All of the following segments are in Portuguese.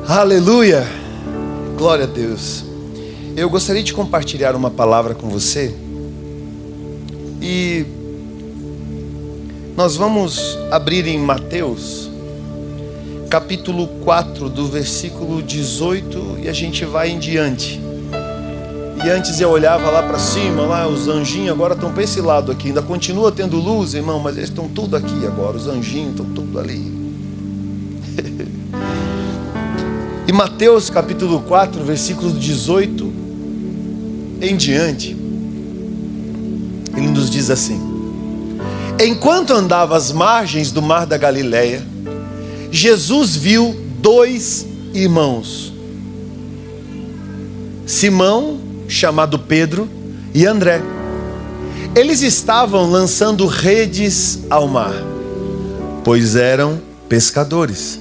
Aleluia, glória a Deus. Eu gostaria de compartilhar uma palavra com você e nós vamos abrir em Mateus capítulo 4 do versículo 18 e a gente vai em diante. E antes eu olhava lá para cima, lá os anjinhos agora estão para esse lado aqui, ainda continua tendo luz, irmão, mas eles estão tudo aqui agora, os anjinhos estão tudo ali. E Mateus capítulo 4, versículo 18 em diante, ele nos diz assim: enquanto andava às margens do mar da Galileia, Jesus viu dois irmãos, Simão, chamado Pedro, e André. Eles estavam lançando redes ao mar, pois eram pescadores.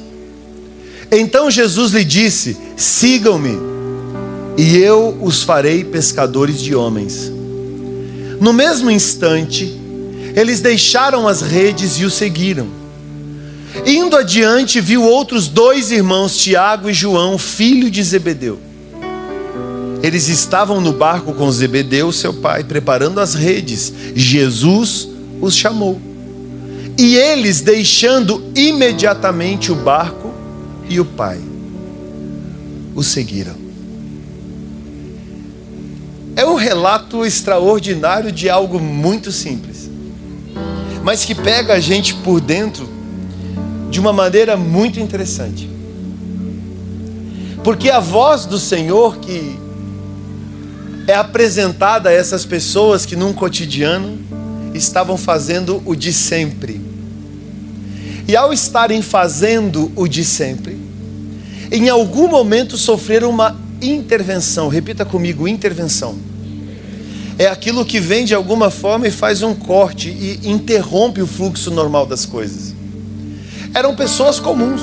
Então Jesus lhe disse: sigam-me, e eu os farei pescadores de homens. No mesmo instante, eles deixaram as redes e o seguiram. Indo adiante, viu outros dois irmãos, Tiago e João, filho de Zebedeu. Eles estavam no barco com Zebedeu, seu pai, preparando as redes. Jesus os chamou. E eles, deixando imediatamente o barco e o pai, o seguiram. É um relato extraordinário de algo muito simples, mas que pega a gente por dentro de uma maneira muito interessante. Porque a voz do Senhor que é apresentada a essas pessoas que num cotidiano estavam fazendo o de sempre. E ao estarem fazendo o de sempre, em algum momento sofreram uma intervenção. Repita comigo: intervenção. É aquilo que vem de alguma forma e faz um corte e interrompe o fluxo normal das coisas. Eram pessoas comuns.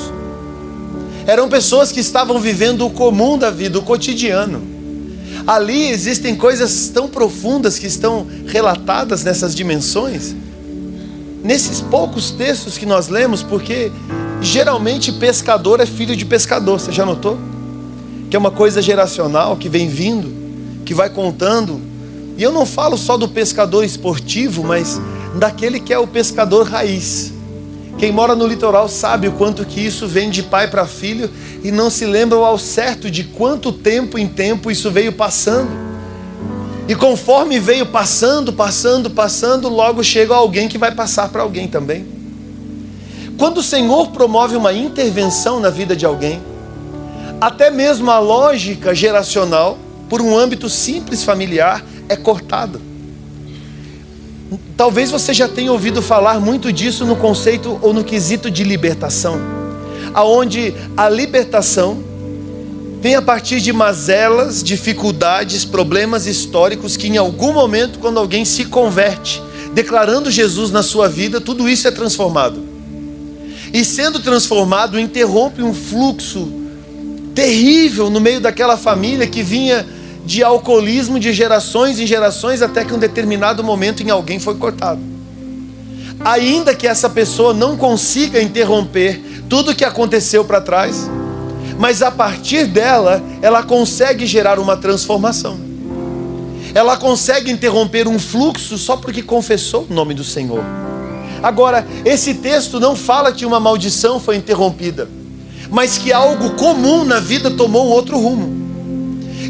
Eram pessoas que estavam vivendo o comum da vida, o cotidiano. Ali existem coisas tão profundas que estão relatadas nessas dimensões, nesses poucos textos que nós lemos, porque geralmente pescador é filho de pescador. Você já notou? Que é uma coisa geracional que vem vindo, que vai contando. E eu não falo só do pescador esportivo, mas daquele que é o pescador raiz. Quem mora no litoral sabe o quanto que isso vem de pai para filho e não se lembra ao certo de quanto tempo em tempo isso veio passando. E conforme veio passando, logo chega alguém que vai passar para alguém também. Quando o Senhor promove uma intervenção na vida de alguém, até mesmo a lógica geracional, por um âmbito simples familiar, é cortada. Talvez você já tenha ouvido falar muito disso no conceito ou no quesito de libertação, aonde a libertação vem a partir de mazelas, dificuldades, problemas históricos que em algum momento, quando alguém se converte, declarando Jesus na sua vida, tudo isso é transformado. E sendo transformado, interrompe um fluxo terrível no meio daquela família que vinha de alcoolismo de gerações em gerações, até que em um determinado momento em alguém foi cortado. Ainda que essa pessoa não consiga interromper tudo o que aconteceu para trás, mas a partir dela, ela consegue gerar uma transformação. Ela consegue interromper um fluxo só porque confessou o nome do Senhor. Agora, esse texto não fala que uma maldição foi interrompida, mas que algo comum na vida tomou um outro rumo.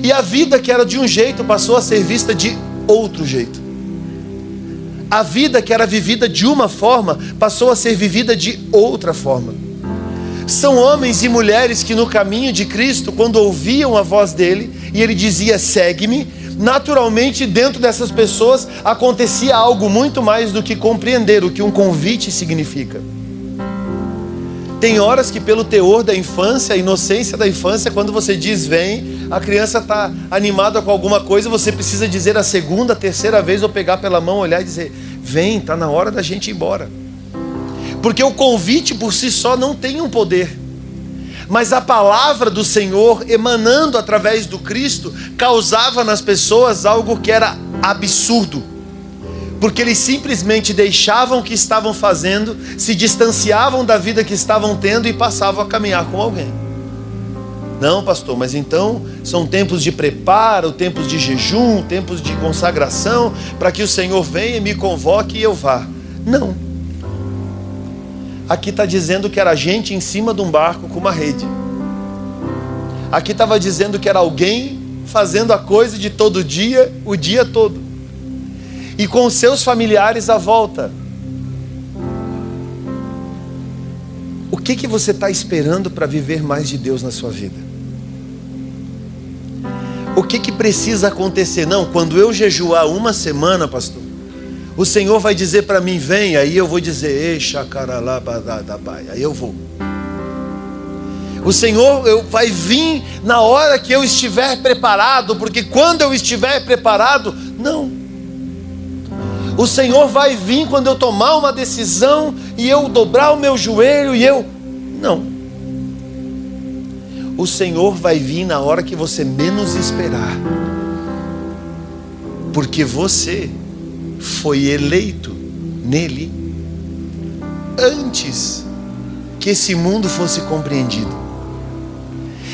E a vida que era de um jeito passou a ser vista de outro jeito. A vida que era vivida de uma forma passou a ser vivida de outra forma. São homens e mulheres que no caminho de Cristo, quando ouviam a voz dele e ele dizia: segue-me, naturalmente dentro dessas pessoas acontecia algo muito mais do que compreender o que um convite significa. Tem horas que pelo teor da infância, a inocência da infância, quando você diz vem, a criança está animada com alguma coisa, você precisa dizer a segunda, a terceira vez, ou pegar pela mão, olhar e dizer: vem, está na hora da gente ir embora. Porque o convite por si só não tem um poder, mas a palavra do Senhor emanando através do Cristo causava nas pessoas algo que era absurdo. porque eles simplesmente deixavam o que estavam fazendo, se distanciavam da vida que estavam tendo e passavam a caminhar com alguém. Não, pastor, mas então são tempos de preparo, tempos de jejum, tempos de consagração, para que o Senhor venha e me convoque e eu vá. Não. Aqui está dizendo que era gente em cima de um barco com uma rede. Aqui estava dizendo que era alguém fazendo a coisa de todo dia, o dia todo. E com seus familiares à volta. O que você está esperando para viver mais de Deus na sua vida? O que precisa acontecer? Não, quando eu jejuar uma semana, pastor, o Senhor vai dizer para mim, vem, aí eu vou dizer, aí eu vou. O Senhor vai vir na hora que eu estiver preparado, porque quando eu estiver preparado, não. O Senhor vai vir quando eu tomar uma decisão e eu dobrar o meu joelho e eu... Não. O Senhor vai vir na hora que você menos esperar. Porque você foi eleito nele antes que esse mundo fosse compreendido.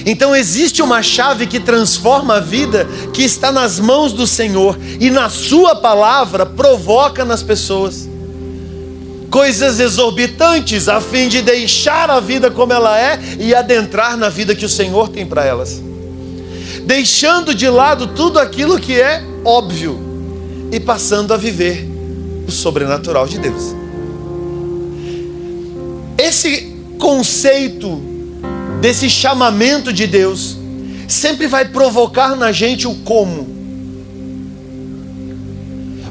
Então existe uma chave que transforma a vida, que está nas mãos do Senhor, e na sua palavra provoca nas pessoas coisas exorbitantes, a fim de deixar a vida como ela é e adentrar na vida que o Senhor tem para elas, deixando de lado tudo aquilo que é óbvio e passando a viver o sobrenatural de Deus. Esse conceito desse chamamento de Deus sempre vai provocar na gente o como.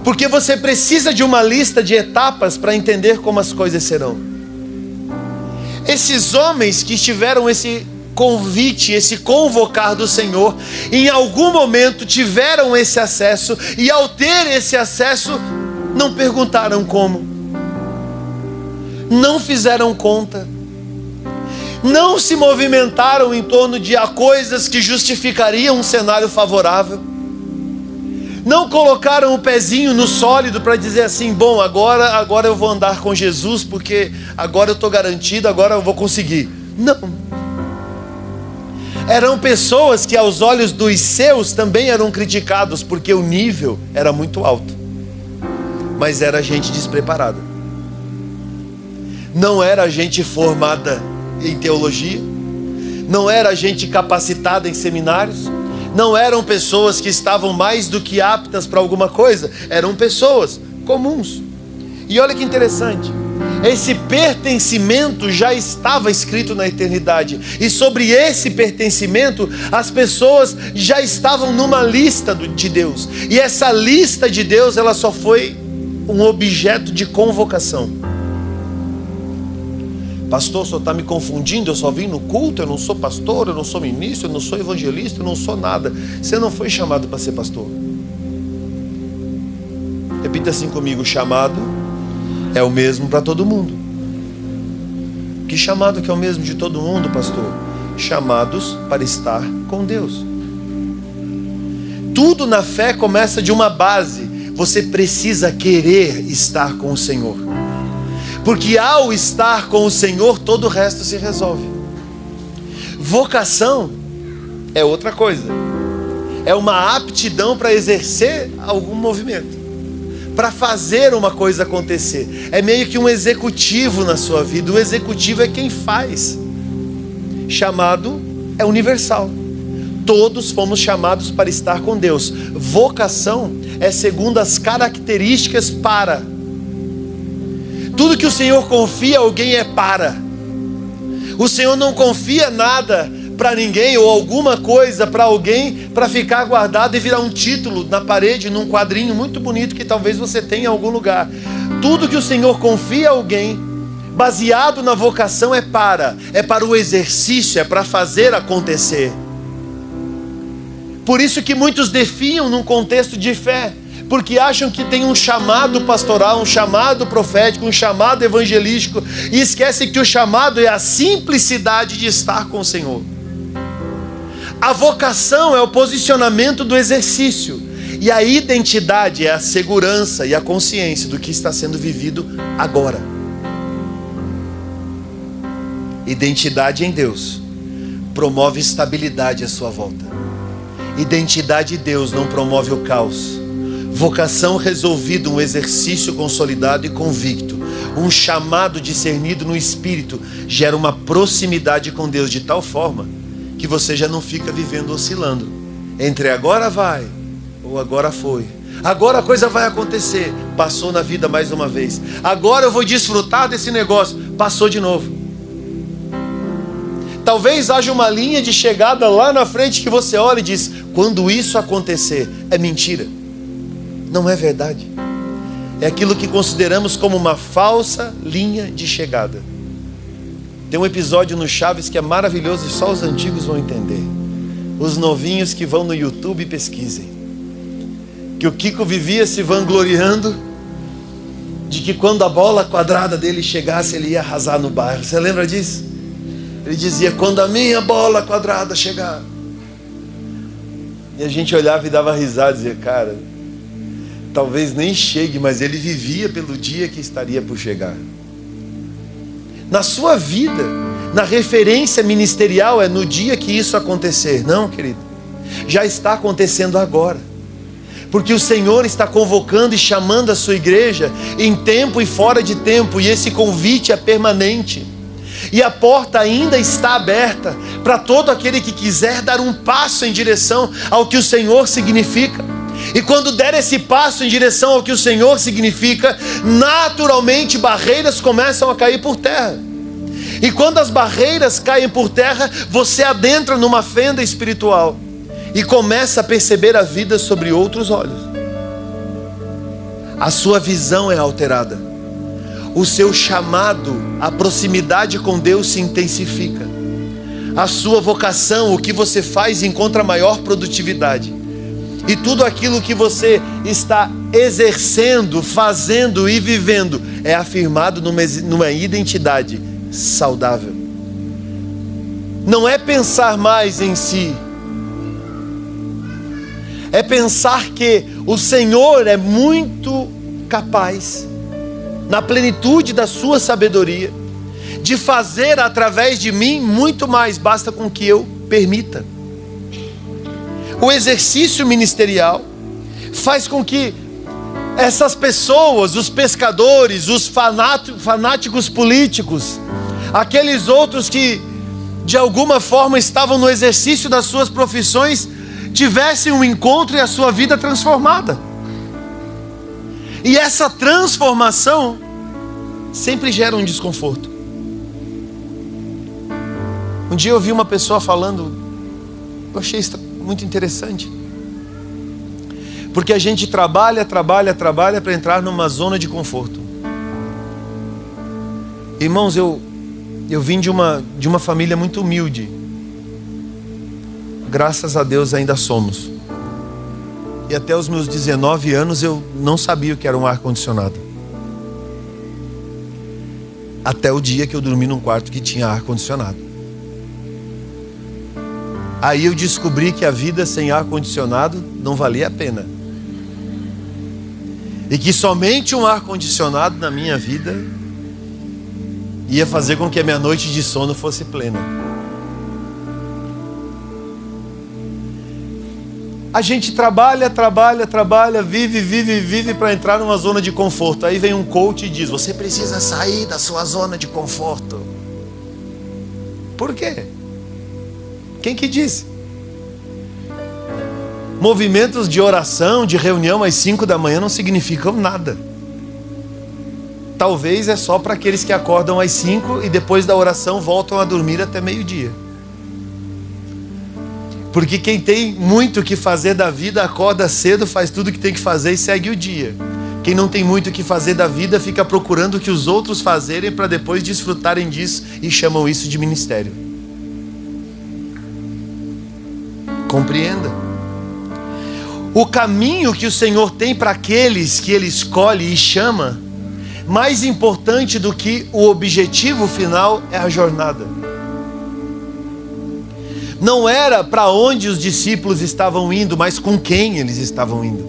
Porque você precisa de uma lista de etapas para entender como as coisas serão. Esses homens que tiveram esse convite, esse convocar do Senhor, em algum momento tiveram esse acesso, e ao ter esse acesso, não perguntaram como, não fizeram conta, não se movimentaram em torno de coisas que justificariam um cenário favorável. Não colocaram o pezinho no sólido para dizer assim, bom, agora eu vou andar com Jesus, porque agora eu estou garantido, agora eu vou conseguir. Não. Eram pessoas que aos olhos dos seus também eram criticados, porque o nível era muito alto. Mas era gente despreparada. Não era gente formada em teologia, não era gente capacitada em seminários, não eram pessoas que estavam mais do que aptas para alguma coisa, eram pessoas comuns. E olha que interessante, esse pertencimento já estava escrito na eternidade, e sobre esse pertencimento as pessoas já estavam numa lista de Deus, e essa lista de Deus ela só foi um objeto de convocação. Pastor, o senhor está me confundindo, eu só vim no culto, eu não sou pastor, eu não sou ministro, eu não sou evangelista, eu não sou nada. Você não foi chamado para ser pastor. Repita assim comigo, chamado é o mesmo para todo mundo. Que chamado que é o mesmo de todo mundo, pastor? Chamados para estar com Deus. Tudo na fé começa de uma base, você precisa querer estar com o Senhor. Porque ao estar com o Senhor, todo o resto se resolve. Vocação é outra coisa. É uma aptidão para exercer algum movimento, para fazer uma coisa acontecer. É meio que um executivo na sua vida. O executivo é quem faz. Chamado é universal. Todos fomos chamados para estar com Deus. Vocação é segundo as características para. Tudo que o Senhor confia a alguém é para. O Senhor não confia nada para ninguém ou alguma coisa para alguém para ficar guardado e virar um título na parede, num quadrinho muito bonito que talvez você tenha em algum lugar. Tudo que o Senhor confia a alguém, baseado na vocação, é para o exercício, é para fazer acontecer. Por isso que muitos defiam num contexto de fé, porque acham que tem um chamado pastoral, um chamado profético, um chamado evangelístico, e esquecem que o chamado é a simplicidade de estar com o Senhor. A vocação é o posicionamento do exercício, e a identidade é a segurança e a consciência do que está sendo vivido agora. Identidade em Deus, promove estabilidade à sua volta. Identidade de Deus não promove o caos. Vocação resolvida, um exercício consolidado e convicto, um chamado discernido no Espírito, gera uma proximidade com Deus de tal forma que você já não fica vivendo oscilando entre agora vai ou agora foi. Agora a coisa vai acontecer, passou na vida mais uma vez. Agora eu vou desfrutar desse negócio, passou de novo. Talvez haja uma linha de chegada lá na frente que você olha e diz: quando isso acontecer, é mentira. Não é verdade. É aquilo que consideramos como uma falsa linha de chegada. Tem um episódio no Chaves que é maravilhoso e só os antigos vão entender. Os novinhos que vão no YouTube pesquisem. Que o Kiko vivia se vangloriando de que quando a bola quadrada dele chegasse, ele ia arrasar no bairro. Você lembra disso? Ele dizia: quando a minha bola quadrada chegar. E a gente olhava e dava risada e dizia: cara, talvez nem chegue, mas ele vivia pelo dia que estaria por chegar. Na sua vida, na referência ministerial, é no dia que isso acontecer. Não, querido, já está acontecendo agora. Porque o Senhor está convocando e chamando a sua igreja em tempo e fora de tempo, e esse convite é permanente. E a porta ainda está aberta para todo aquele que quiser dar um passo em direção ao que o Senhor significa. E quando der esse passo em direção ao que o Senhor significa, naturalmente barreiras começam a cair por terra. E quando as barreiras caem por terra, você adentra numa fenda espiritual e começa a perceber a vida sobre outros olhos. A sua visão é alterada. O seu chamado, a proximidade com Deus se intensifica. A sua vocação, o que você faz, encontra maior produtividade. E tudo aquilo que você está exercendo, fazendo e vivendo é afirmado numa identidade saudável. Não é pensar mais em si, é pensar que o Senhor é muito capaz, na plenitude da sua sabedoria, de fazer através de mim muito mais, basta com que eu permita. O exercício ministerial faz com que essas pessoas, os pescadores, os fanáticos políticos, aqueles outros que de alguma forma estavam no exercício das suas profissões, tivessem um encontro e a sua vida transformada. E essa transformação sempre gera um desconforto. Um dia eu vi uma pessoa falando, eu achei muito interessante, porque a gente trabalha para entrar numa zona de conforto. Irmãos, eu vim de uma família muito humilde. Graças a Deus ainda somos. E até os meus 19 anos eu não sabia o que era um ar-condicionado. Até o dia que eu dormi num quarto que tinha ar-condicionado. Aí eu descobri que a vida sem ar-condicionado não valia a pena. E que somente um ar-condicionado na minha vida ia fazer com que a minha noite de sono fosse plena. A gente trabalha, vive para entrar numa zona de conforto. Aí vem um coach e diz: você precisa sair da sua zona de conforto. Por quê? Quem que disse? Movimentos de oração, de reunião às 5 da manhã não significam nada. Talvez é só para aqueles que acordam às 5 e depois da oração voltam a dormir até meio-dia. Porque quem tem muito o que fazer da vida, acorda cedo, faz tudo o que tem que fazer e segue o dia. Quem não tem muito o que fazer da vida, fica procurando o que os outros fazerem para depois desfrutarem disso e chamam isso de ministério. Compreenda. O caminho que o Senhor tem para aqueles que Ele escolhe e chama, mais importante do que o objetivo final, é a jornada. Não era para onde os discípulos estavam indo, mas com quem eles estavam indo.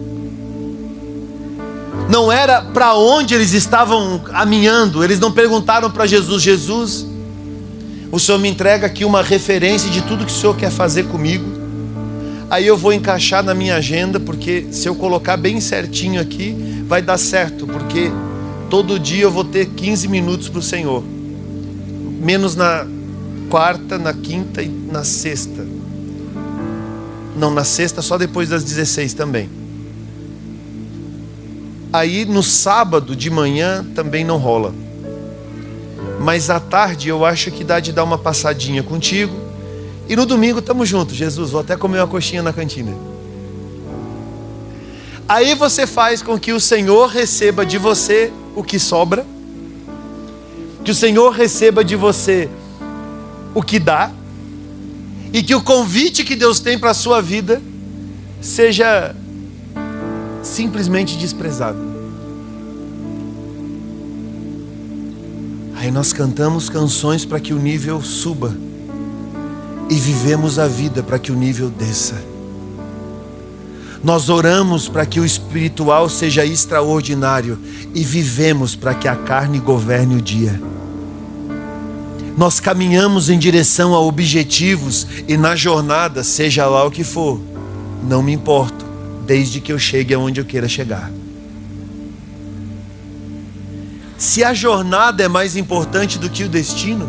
Não era para onde eles estavam caminhando. Eles não perguntaram para Jesus: Jesus, O Senhor me entrega aqui uma referência de tudo que o Senhor quer fazer comigo. Aí eu vou encaixar na minha agenda, porque se eu colocar bem certinho aqui, vai dar certo, porque todo dia eu vou ter 15 minutos para o Senhor. Menos na quarta, na quinta e na sexta. Não, na sexta só depois das 16 também. Aí no sábado de manhã também não rola. Mas à tarde eu acho que dá de dar uma passadinha contigo. E no domingo estamos juntos. Jesus, vou até comer uma coxinha na cantina. Aí você faz com que o Senhor receba de você o que sobra. Que o Senhor receba de você o que dá. E que o convite que Deus tem para a sua vida seja simplesmente desprezado. Aí nós cantamos canções para que o nível suba e vivemos a vida para que o nível desça. Nós oramos para que o espiritual seja extraordinário e vivemos para que a carne governe o dia. Nós caminhamos em direção a objetivos e na jornada, seja lá o que for, não me importo, desde que eu chegue aonde eu queira chegar. Se a jornada é mais importante do que o destino,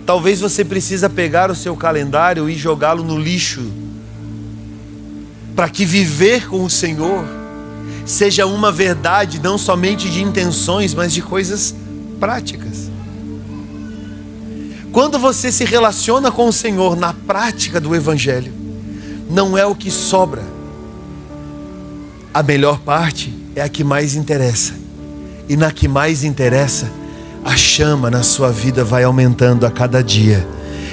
talvez você precisa pegar o seu calendário e jogá-lo no lixo, para que viver com o Senhor seja uma verdade não somente de intenções, mas de coisas práticas. Quando você se relaciona com o Senhor na prática do Evangelho, não é o que sobra. A melhor parte é a que mais interessa. E na que mais interessa, a chama na sua vida vai aumentando a cada dia.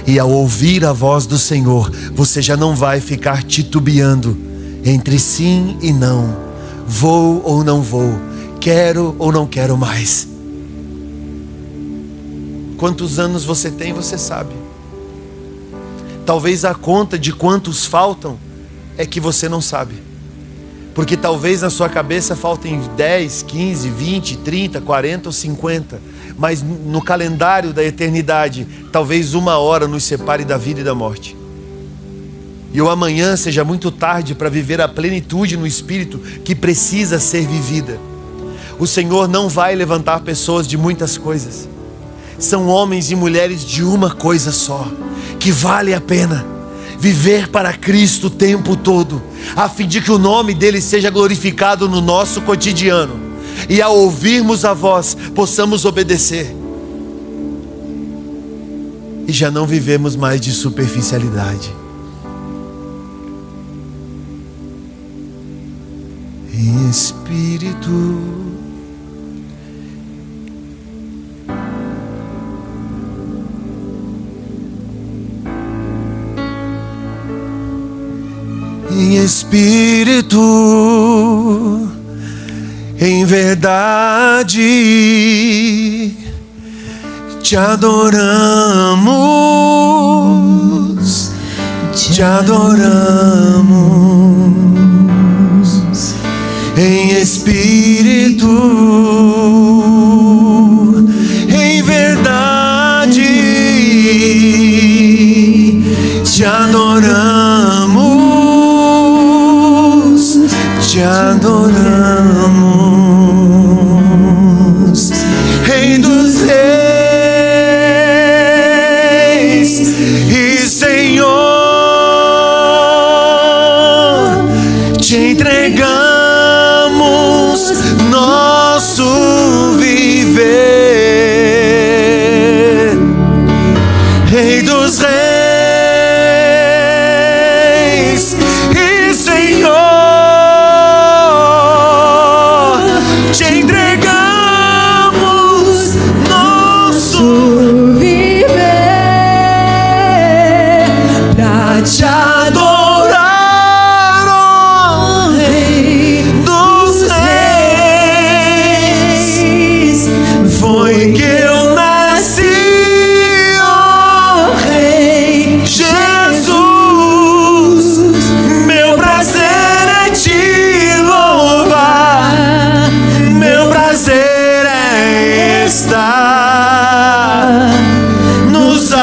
E ao ouvir a voz do Senhor, você já não vai ficar titubeando entre sim e não, vou ou não vou, quero ou não quero mais. Quantos anos você tem, você sabe. Talvez a conta de quantos faltam é que você não sabe. Porque talvez na sua cabeça faltem 10, 15, 20, 30, 40 ou 50. Mas no calendário da eternidade, talvez 1 hora nos separe da vida e da morte. E o amanhã seja muito tarde para viver a plenitude no Espírito que precisa ser vivida. O Senhor não vai levantar pessoas de muitas coisas. São homens e mulheres de uma coisa só, que vale a pena viver para Cristo o tempo todo, a fim de que o nome dele seja glorificado no nosso cotidiano, e ao ouvirmos a voz, possamos obedecer, e já não vivemos mais de superficialidade. Em espírito, em espírito, em verdade, te adoramos, te adoramos, em espírito, em verdade, te adoramos, te adoramos, Rei dos Reis e Senhor, te entregamos nosso viver, Rei dos Reis e Senhor, te entregamos nosso viver pra te adorar, ó Rei dos Reis. Foi que eu nasci, ó Rei Jesus. Meu prazer é te louvar, meu prazer é estar nos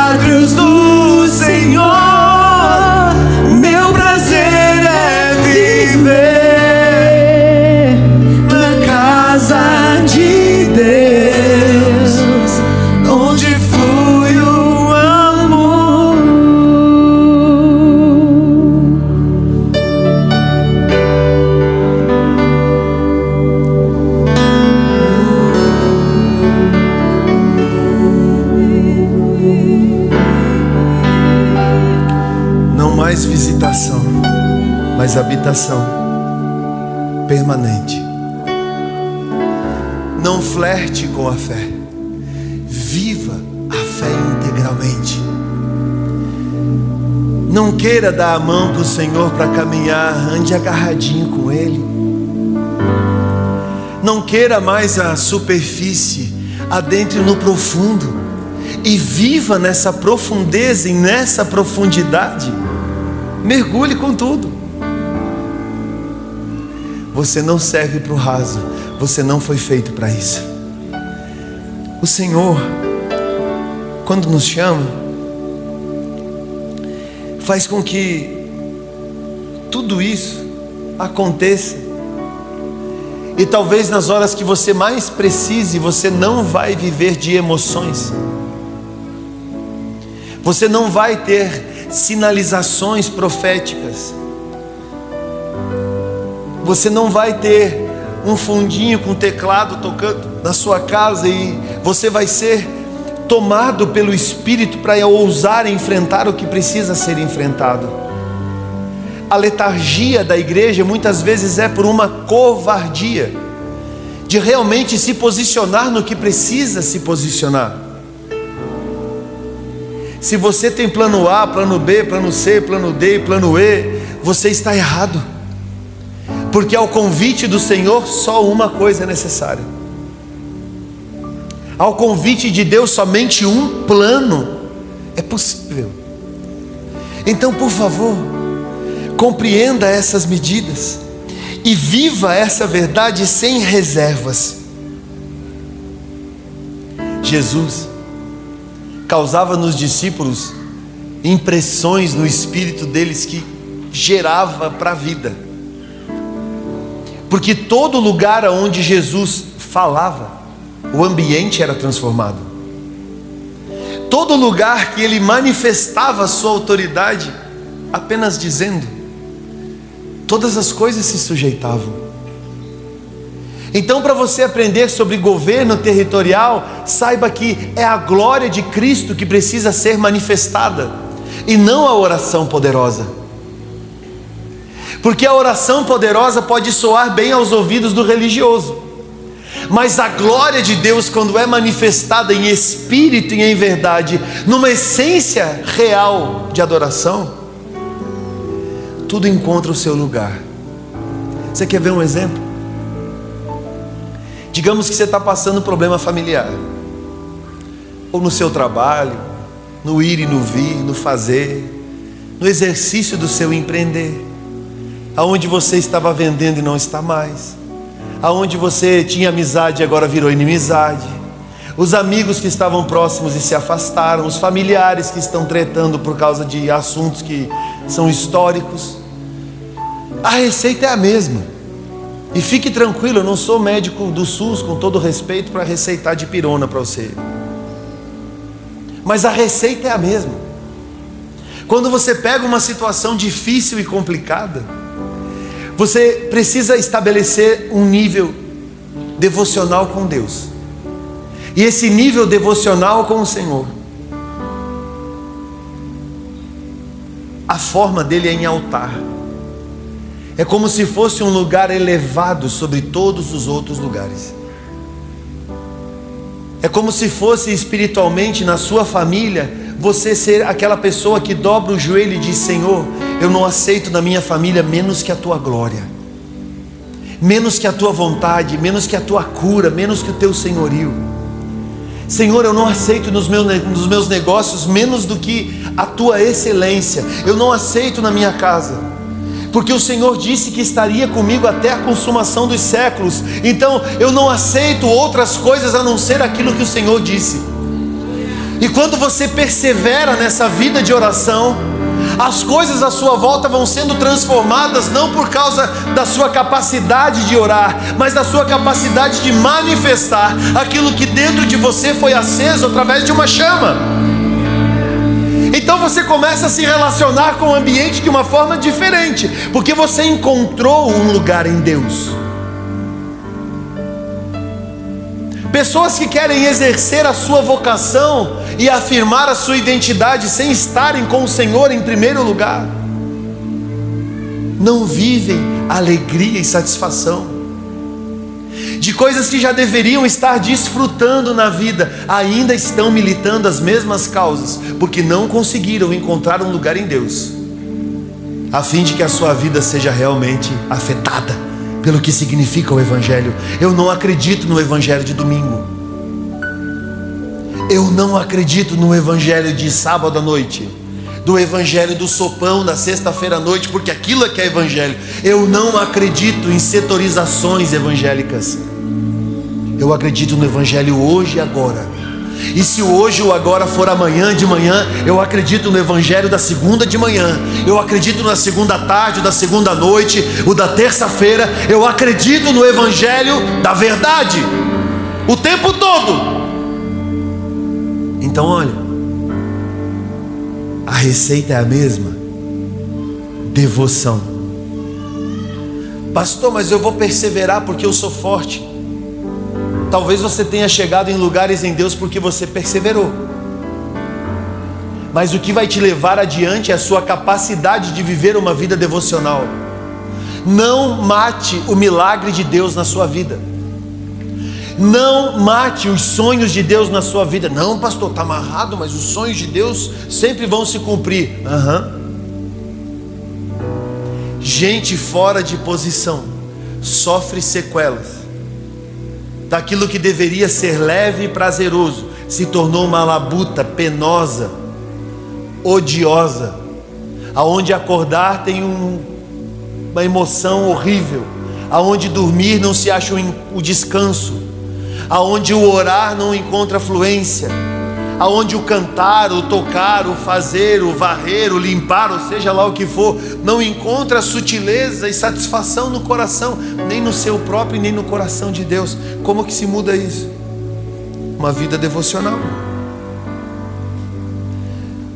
átrios do Senhor, meu prazer é viver na casa de Deus, onde flui o amor. Não mais visitação, mas habitação permanente. Não flerte com a fé, viva a fé integralmente. Não queira dar a mão para o Senhor para caminhar, ande agarradinho com Ele. Não queira mais a superfície, adentre no profundo e viva nessa profundeza e nessa profundidade. Mergulhe com tudo. Você não serve para o raso, você não foi feito para isso. O Senhor, quando nos chama, faz com que tudo isso aconteça. E talvez nas horas que você mais precise, você não vai viver de emoções. Você não vai ter sinalizações proféticas. Você não vai ter um fundinho com teclado tocando na sua casa e você vai ser tomado pelo Espírito para ousar enfrentar o que precisa ser enfrentado. A letargia da igreja muitas vezes é por uma covardia de realmente se posicionar no que precisa se posicionar. Se você tem plano A, plano B, plano C, plano D e plano E, você está errado. Porque ao convite do Senhor, só uma coisa é necessária. Ao convite de Deus, somente um plano é possível. Então, por favor, compreenda essas medidas e viva essa verdade sem reservas. Jesus causava nos discípulos impressões no espírito deles que gerava para a vida. Porque todo lugar onde Jesus falava, o ambiente era transformado. Todo lugar que ele manifestava a sua autoridade, apenas dizendo, todas as coisas se sujeitavam. Então, para você aprender sobre governo territorial, saiba que é a glória de Cristo que precisa ser manifestada, e não a oração poderosa. Porque a oração poderosa pode soar bem aos ouvidos do religioso, mas a glória de Deus, quando é manifestada em espírito e em verdade, numa essência real de adoração, tudo encontra o seu lugar. Você quer ver um exemplo? Digamos que você está passando um problema familiar, ou no seu trabalho, no ir e no vir, no fazer, no exercício do seu empreender, aonde você estava vendendo e não está mais, aonde você tinha amizade e agora virou inimizade, os amigos que estavam próximos e se afastaram, os familiares que estão tretando por causa de assuntos que são históricos. A receita é a mesma. E fique tranquilo, eu não sou médico do SUS, com todo respeito, para receitar dipirona para você. Mas a receita é a mesma. Quando você pega uma situação difícil e complicada, você precisa estabelecer um nível devocional com Deus. E esse nível devocional com o Senhor, a forma dele é em altar. É como se fosse um lugar elevado sobre todos os outros lugares. É como se fosse espiritualmente na sua família, você ser aquela pessoa que dobra o joelho e diz: Senhor, eu não aceito na minha família menos que a tua glória, menos que a tua vontade, menos que a tua cura, menos que o teu senhorio. Senhor, eu não aceito nos meus negócios menos do que a tua excelência. Eu não aceito na minha casa, porque o Senhor disse que estaria comigo até a consumação dos séculos. Então eu não aceito outras coisas a não ser aquilo que o Senhor disse. E quando você persevera nessa vida de oração, as coisas à sua volta vão sendo transformadas, não por causa da sua capacidade de orar, mas da sua capacidade de manifestar aquilo que dentro de você foi aceso através de uma chama. Então você começa a se relacionar com o ambiente de uma forma diferente, porque você encontrou um lugar em Deus. Pessoas que querem exercer a sua vocação e afirmar a sua identidade sem estarem com o Senhor em primeiro lugar, não vivem alegria e satisfação de coisas que já deveriam estar desfrutando na vida. Ainda estão militando as mesmas causas, porque não conseguiram encontrar um lugar em Deus, a fim de que a sua vida seja realmente afetada pelo que significa o Evangelho. Eu não acredito no Evangelho de domingo. Eu não acredito no Evangelho de sábado à noite, do Evangelho do sopão da sexta-feira à noite, porque aquilo é que é Evangelho. Eu não acredito em setorizações evangélicas. Eu acredito no Evangelho hoje e agora. E se o hoje ou agora for amanhã de manhã, eu acredito no Evangelho da segunda de manhã, eu acredito na segunda tarde, da segunda noite, o da terça-feira. Eu acredito no Evangelho da verdade o tempo todo. Então olha, a receita é a mesma: devoção. Pastor, mas eu vou perseverar porque eu sou forte. Talvez você tenha chegado em lugares em Deus porque você perseverou, mas o que vai te levar adiante é a sua capacidade de viver uma vida devocional. Não mate o milagre de Deus na sua vida. Não mate os sonhos de Deus na sua vida. Não, pastor, está amarrado, mas os sonhos de Deus sempre vão se cumprir. Gente fora de posição sofre sequelas daquilo que deveria ser leve e prazeroso, se tornou uma labuta penosa, odiosa, aonde acordar tem uma emoção horrível, aonde dormir não se acha o descanso, aonde o orar não encontra fluência, aonde o cantar, o tocar, o fazer, o varrer, o limpar, ou seja lá o que for, não encontra sutileza e satisfação no coração, nem no seu próprio, nem no coração de Deus. Como que se muda isso? Uma vida devocional.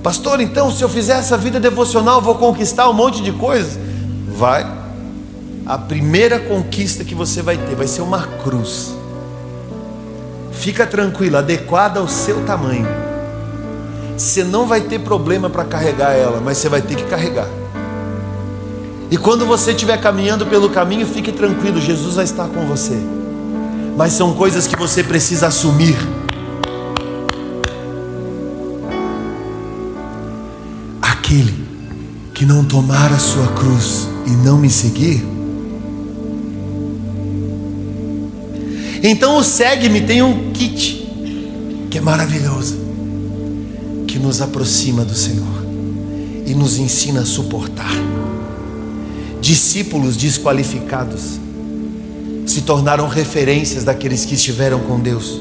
Pastor, então se eu fizer essa vida devocional, eu vou conquistar um monte de coisas? Vai. A primeira conquista que você vai ter vai ser uma cruz. Fica tranquilo, adequada ao seu tamanho. Você não vai ter problema para carregar ela, mas você vai ter que carregar. E quando você estiver caminhando pelo caminho, fique tranquilo, Jesus vai estar com você. Mas são coisas que você precisa assumir. Aquele que não tomar a sua cruz e não me seguir, então o Segue-me tem um kit que é maravilhoso, que nos aproxima do Senhor e nos ensina a suportar. Discípulos desqualificados se tornaram referências daqueles que estiveram com Deus,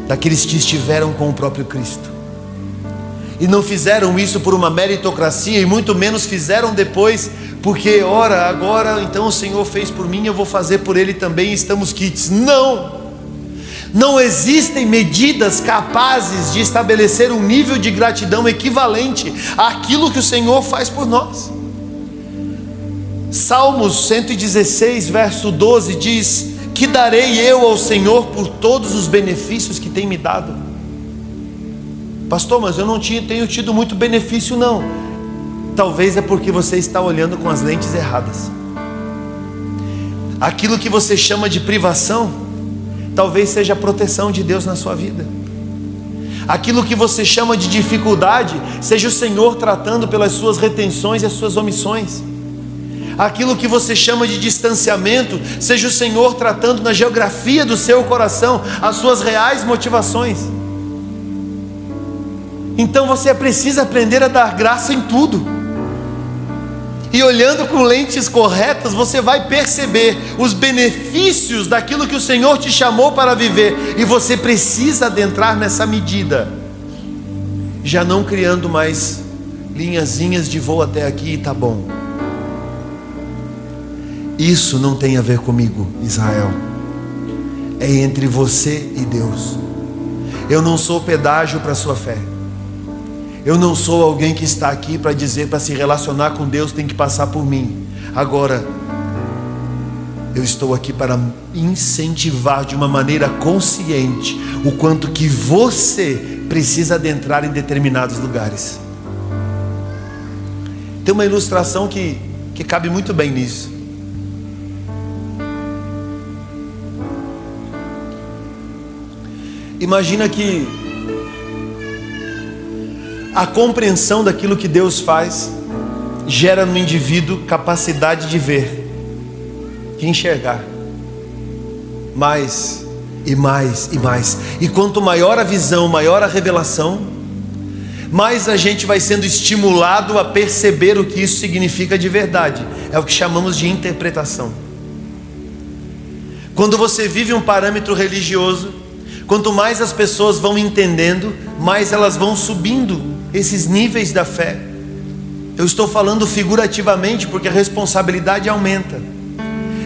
daqueles que estiveram com o próprio Cristo. E não fizeram isso por uma meritocracia, e muito menos fizeram depois porque, ora, agora então o Senhor fez por mim, eu vou fazer por Ele também, estamos quites. Não existem medidas capazes de estabelecer um nível de gratidão equivalente àquilo que o Senhor faz por nós. Salmos 116, verso 12 diz: que darei eu ao Senhor por todos os benefícios que tem me dado? Pastor, mas eu não tenho tido muito benefício não. Talvez é porque você está olhando com as lentes erradas. Aquilo que você chama de privação, talvez seja a proteção de Deus na sua vida. Aquilo que você chama de dificuldade, seja o Senhor tratando pelas suas retenções e as suas omissões. Aquilo que você chama de distanciamento, seja o Senhor tratando na geografia do seu coração as suas reais motivações. Então você precisa aprender a dar graça em tudo. E olhando com lentes corretas, você vai perceber os benefícios daquilo que o Senhor te chamou para viver. E você precisa adentrar nessa medida já não criando mais linhazinhas de vou até aqui e tá bom. Isso não tem a ver comigo, Israel. É entre você e Deus. Eu não sou pedágio para a sua fé. Eu não sou alguém que está aqui para dizer, para se relacionar com Deus tem que passar por mim. Agora, eu estou aqui para incentivar de uma maneira consciente o quanto que você precisa adentrar em determinados lugares. Tem uma ilustração que cabe muito bem nisso. Imagina que a compreensão daquilo que Deus faz gera no indivíduo capacidade de ver, de enxergar mais e mais e mais. E quanto maior a visão, maior a revelação, mais a gente vai sendo estimulado a perceber o que isso significa de verdade. É o que chamamos de interpretação. Quando você vive um parâmetro religioso, quanto mais as pessoas vão entendendo, mais elas vão subindo esses níveis da fé. Eu estou falando figurativamente porque a responsabilidade aumenta.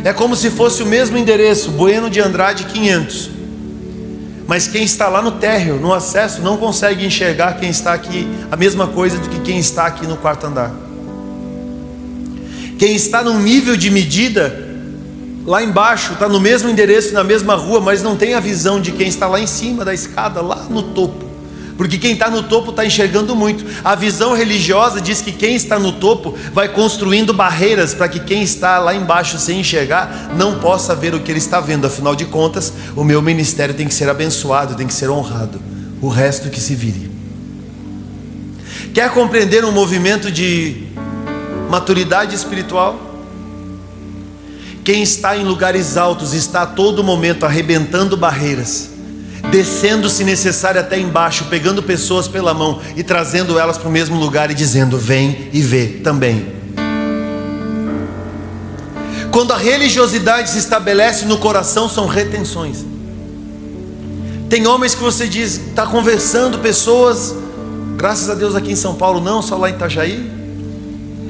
É como se fosse o mesmo endereço, Bueno de Andrade 500. Mas quem está lá no térreo, no acesso, não consegue enxergar quem está aqui, a mesma coisa do que quem está aqui no quarto andar. Quem está num nível de medida, lá embaixo, está no mesmo endereço, na mesma rua, mas não tem a visão de quem está lá em cima da escada, lá no topo. Porque quem está no topo está enxergando muito. A visão religiosa diz que quem está no topo vai construindo barreiras para que quem está lá embaixo sem enxergar não possa ver o que ele está vendo. Afinal de contas, o meu ministério tem que ser abençoado, tem que ser honrado. O resto que se vire. Quer compreender um movimento de maturidade espiritual? Quem está em lugares altos está a todo momento arrebentando barreiras, descendo se necessário até embaixo, pegando pessoas pela mão e trazendo elas para o mesmo lugar e dizendo, vem e vê também. Quando a religiosidade se estabelece no coração, são retenções. Tem homens que você diz, está conversando, pessoas, graças a Deus aqui em São Paulo não, só lá em Itajaí.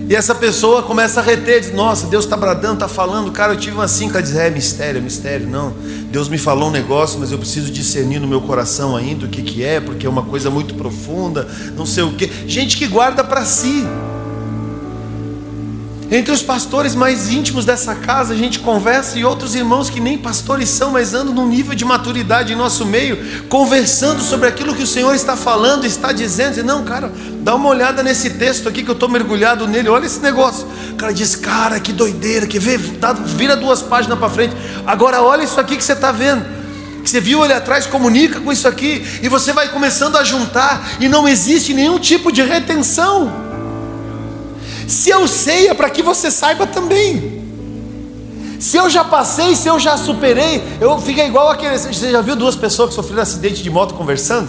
E essa pessoa começa a reter, diz, nossa, Deus está bradando, está falando, cara, eu tive uma cinca, diz, é mistério, não, Deus me falou um negócio, mas eu preciso discernir no meu coração ainda o que é, porque é uma coisa muito profunda, não sei o que, gente que guarda para si. Entre os pastores mais íntimos dessa casa, a gente conversa, e outros irmãos que nem pastores são, mas andam num nível de maturidade em nosso meio, conversando sobre aquilo que o Senhor está falando, está dizendo, e não, cara, dá uma olhada nesse texto aqui que eu estou mergulhado nele, olha esse negócio. O cara diz, cara, que doideira, que vira 2 páginas para frente, agora olha isso aqui que você está vendo, que você viu ali atrás, comunica com isso aqui, e você vai começando a juntar, e não existe nenhum tipo de retenção. Se eu sei, é para que você saiba também. Se eu já passei, se eu já superei, eu fico igual aquele. Você já viu 2 pessoas que sofreram acidente de moto conversando?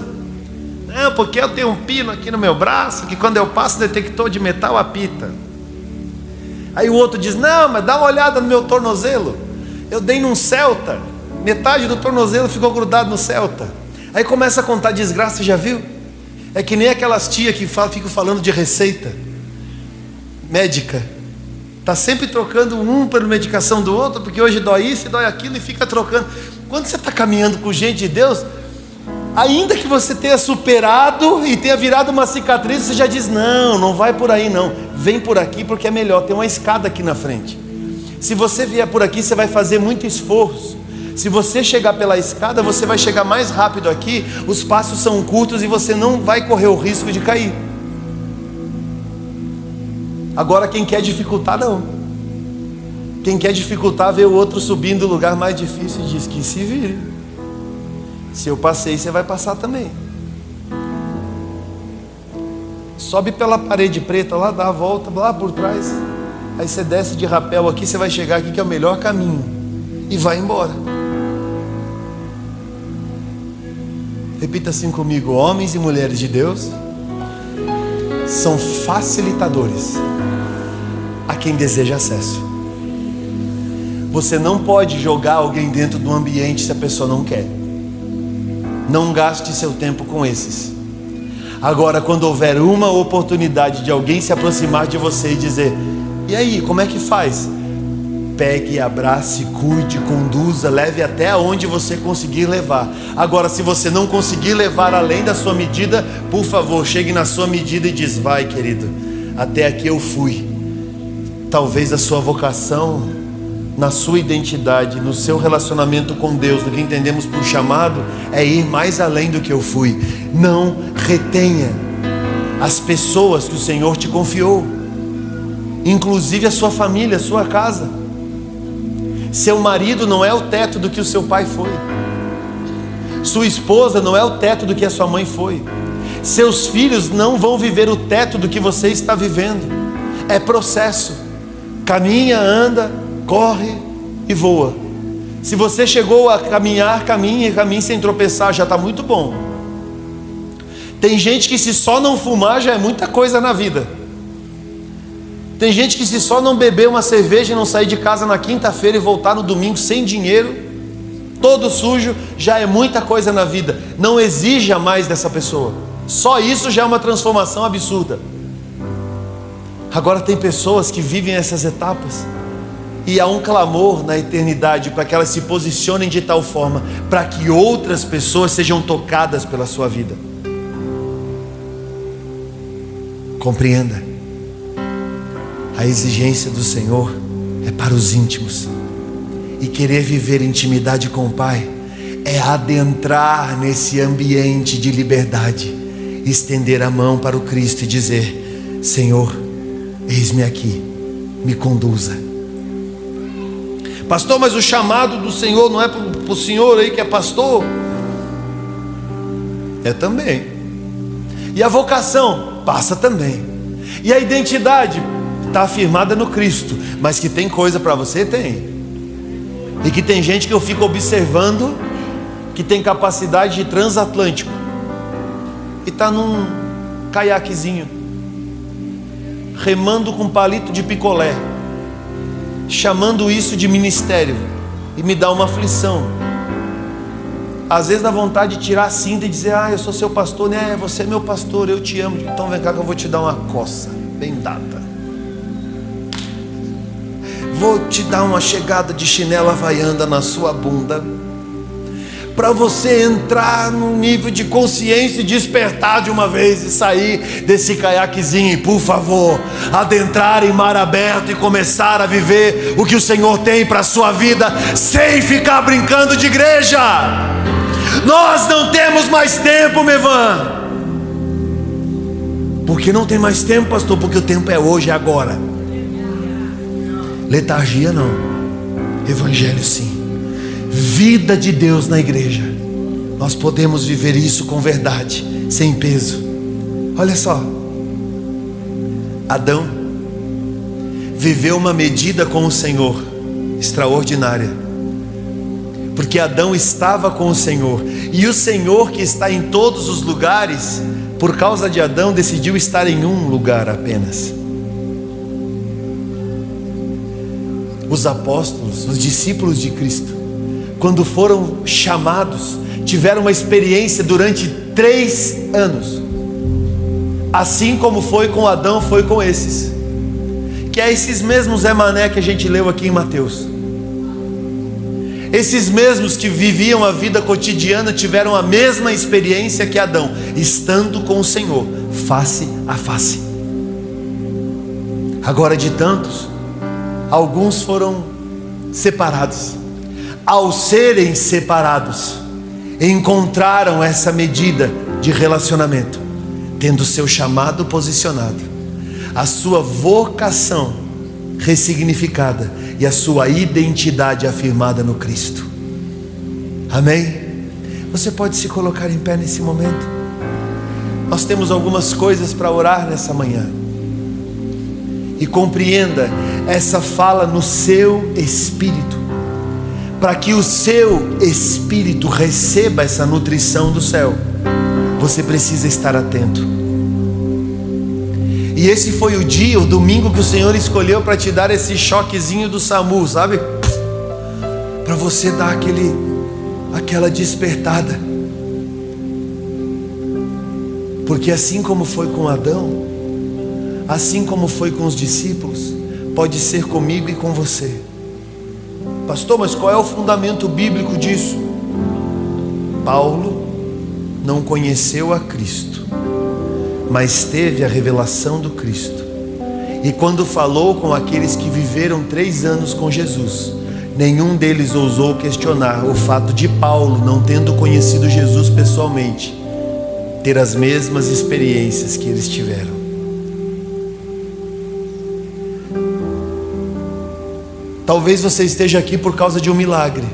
Não, porque eu tenho um pino aqui no meu braço, que quando eu passo o detector de metal apita. Aí o outro diz, não, mas dá uma olhada no meu tornozelo. Eu dei num Celta, metade do tornozelo ficou grudado no Celta. Aí começa a contar desgraça, você já viu? É que nem aquelas tias que ficam falando de receita médica, está sempre trocando um pela medicação do outro, porque hoje dói isso e dói aquilo, e fica trocando. Quando você está caminhando com gente de Deus, ainda que você tenha superado e tenha virado uma cicatriz, você já diz, não vai por aí não, vem por aqui porque é melhor, tem uma escada aqui na frente. Se você vier por aqui, você vai fazer muito esforço. Se você chegar pela escada, você vai chegar mais rápido aqui, os passos são curtos e você não vai correr o risco de cair. Agora quem quer dificultar, não. Quem quer dificultar vê o outro subindo o lugar mais difícil e diz que se vire. Se eu passei, você vai passar também. Sobe pela parede preta lá, dá a volta lá por trás. Aí você desce de rapel aqui, você vai chegar aqui que é o melhor caminho. E vai embora. Repita assim comigo, homens e mulheres de Deus são facilitadores a quem deseja acesso. Você não pode jogar alguém dentro do ambiente se a pessoa não quer. Não gaste seu tempo com esses. Agora, quando houver uma oportunidade de alguém se aproximar de você e dizer: e aí, como é que faz? Pegue, abrace, cuide, conduza, leve até onde você conseguir levar. Agora, se você não conseguir levar além da sua medida, por favor, chegue na sua medida e diz: vai, querido, até aqui eu fui. Talvez a sua vocação, na sua identidade, no seu relacionamento com Deus, no que entendemos por chamado, é ir mais além do que eu fui. Não retenha as pessoas que o Senhor te confiou, inclusive a sua família, a sua casa. Seu marido não é o teto do que o seu pai foi. Sua esposa não é o teto do que a sua mãe foi. Seus filhos não vão viver o teto do que você está vivendo. É processo. Caminha, anda, corre e voa. Se você chegou a caminhar, caminhe sem tropeçar, já está muito bom. Tem gente que se só não fumar já é muita coisa na vida. Tem gente que se só não beber uma cerveja e não sair de casa na quinta-feira e voltar no domingo sem dinheiro, todo sujo, já é muita coisa na vida. Não exija mais dessa pessoa. Só isso já é uma transformação absurda. Agora tem pessoas que vivem essas etapas e há um clamor na eternidade para que elas se posicionem de tal forma para que outras pessoas sejam tocadas pela sua vida. Compreenda, a exigência do Senhor é para os íntimos, e querer viver intimidade com o Pai é adentrar nesse ambiente de liberdade, estender a mão para o Cristo e dizer: Senhor, eis-me aqui, me conduza. Pastor, mas o chamado do Senhor não é para o senhor aí que é pastor? É também. E a vocação? Passa também. E a identidade? Está afirmada no Cristo. Mas que tem coisa para você? Tem. E que tem gente que eu fico observando que tem capacidade de transatlântico e está num caiaquezinho, remando com palito de picolé, chamando isso de ministério, e me dá uma aflição. Às vezes dá vontade de tirar a cinta e dizer: eu sou seu pastor, né? Você é meu pastor, eu te amo. Então vem cá que eu vou te dar uma coça bem dada. Vou te dar uma chegada de chinela havaiana na sua bunda, para você entrar num nível de consciência e despertar de uma vez e sair desse caiaquezinho e, por favor, adentrar em mar aberto e começar a viver o que o Senhor tem para a sua vida, sem ficar brincando de igreja. Nós não temos mais tempo, Mevan. Por que não tem mais tempo, pastor? Porque o tempo é hoje, é agora. Letargia não, evangelho sim. Vida de Deus na igreja. Nós podemos viver isso com verdade, sem peso. Olha só, Adão viveu uma medida com o Senhor extraordinária, porque Adão estava com o Senhor, e o Senhor, que está em todos os lugares, por causa de Adão decidiu estar em um lugar apenas. Os apóstolos, os discípulos de Cristo, quando foram chamados, tiveram uma experiência durante 3 anos. Assim como foi com Adão, foi com esses, que é esses mesmos Zé Mané que a gente leu aqui em Mateus. Esses mesmos que viviam a vida cotidiana tiveram a mesma experiência que Adão, estando com o Senhor, face a face. Agora, de tantos, alguns foram separados. Ao serem separados, encontraram essa medida de relacionamento, tendo seu chamado posicionado, a sua vocação ressignificada e a sua identidade afirmada no Cristo. Amém? Você pode se colocar em pé nesse momento. Nós temos algumas coisas para orar nessa manhã. E compreenda essa fala no seu espírito, para que o seu espírito receba essa nutrição do céu. Você precisa estar atento. E esse foi o dia, o domingo que o Senhor escolheu para te dar esse choquezinho do SAMU, sabe? Para você dar aquela despertada. Porque assim como foi com Adão, assim como foi com os discípulos, pode ser comigo e com você. Pastor, mas qual é o fundamento bíblico disso? Paulo não conheceu a Cristo, mas teve a revelação do Cristo. E quando falou com aqueles que viveram 3 anos com Jesus, nenhum deles ousou questionar o fato de Paulo, não tendo conhecido Jesus pessoalmente, ter as mesmas experiências que eles tiveram. Talvez você esteja aqui por causa de um milagre,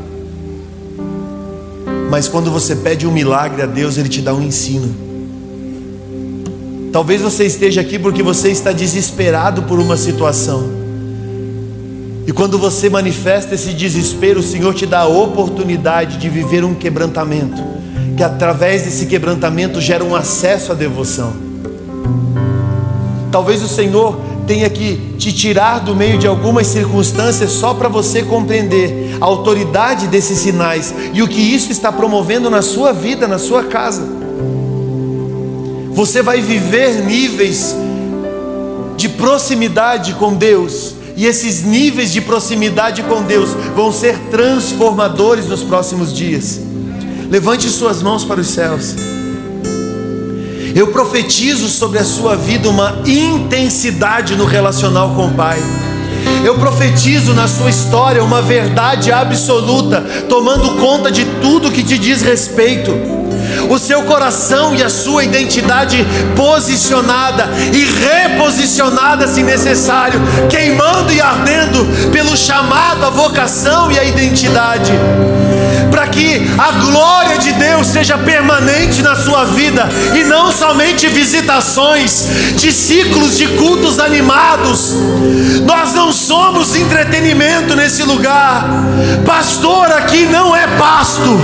mas quando você pede um milagre a Deus, Ele te dá um ensino. Talvez você esteja aqui porque você está desesperado por uma situação, e quando você manifesta esse desespero, o Senhor te dá a oportunidade de viver um quebrantamento, que através desse quebrantamento gera um acesso à devoção. Talvez o Senhor tenha que te tirar do meio de algumas circunstâncias só para você compreender a autoridade desses sinais e o que isso está promovendo na sua vida, na sua casa. Você vai viver níveis de proximidade com Deus, e esses níveis de proximidade com Deus vão ser transformadores nos próximos dias. Levante suas mãos para os céus. Eu profetizo sobre a sua vida uma intensidade no relacional com o Pai. Eu profetizo na sua história uma verdade absoluta, tomando conta de tudo que te diz respeito. O seu coração e a sua identidade posicionada e reposicionada se necessário, queimando e ardendo pelo chamado, a vocação e a identidade, para que a glória de Deus seja permanente na sua vida, e não somente visitações de ciclos de cultos animados. Nós não somos entretenimento nesse lugar. Pastor aqui não é pasto.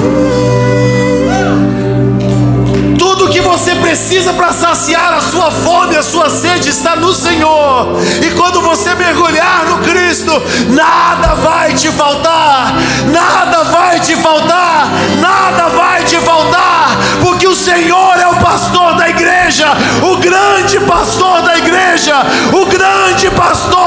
Tudo que você precisa para saciar a sua fome, a sua sede está no Senhor. E quando você mergulhar no Cristo, nada vai te faltar, nada vai te faltar, nada vai te faltar, porque o Senhor é o pastor da igreja, o grande pastor da igreja, o grande pastor